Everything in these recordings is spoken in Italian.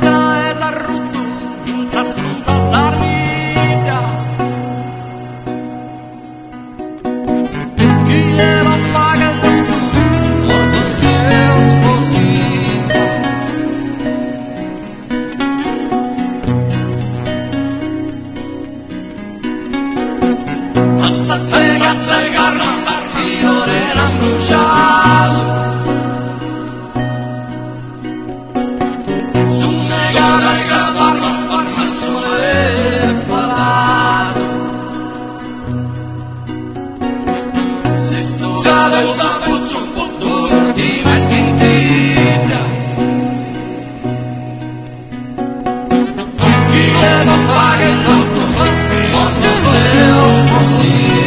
graes arrutto in sa scrunza starmida. Chi è la spaga e l'auto, mortos Deus posita. Assai carma, io l'han bruciato. Su negata sparma, sole fatato. Si studiato il puzzo, l'ultima istintiva. Chi è lo spaga e l'auto, mortos Deus posita.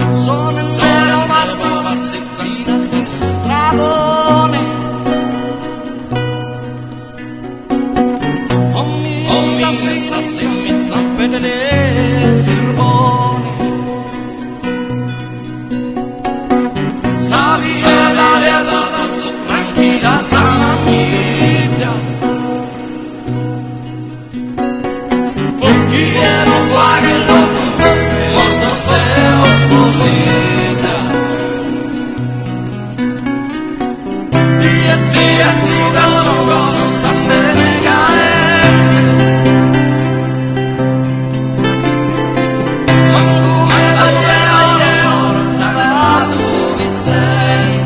Sono in zona bassa, dinanzi su stradone. O mi sassi, mi zappene le sirbone. Savia l'aria su tranquilla samamida. Chi è lo svago e l'uomo, morto Deus posita. Sia suga non sa bene caere. Ma come la ora cagato mi sei.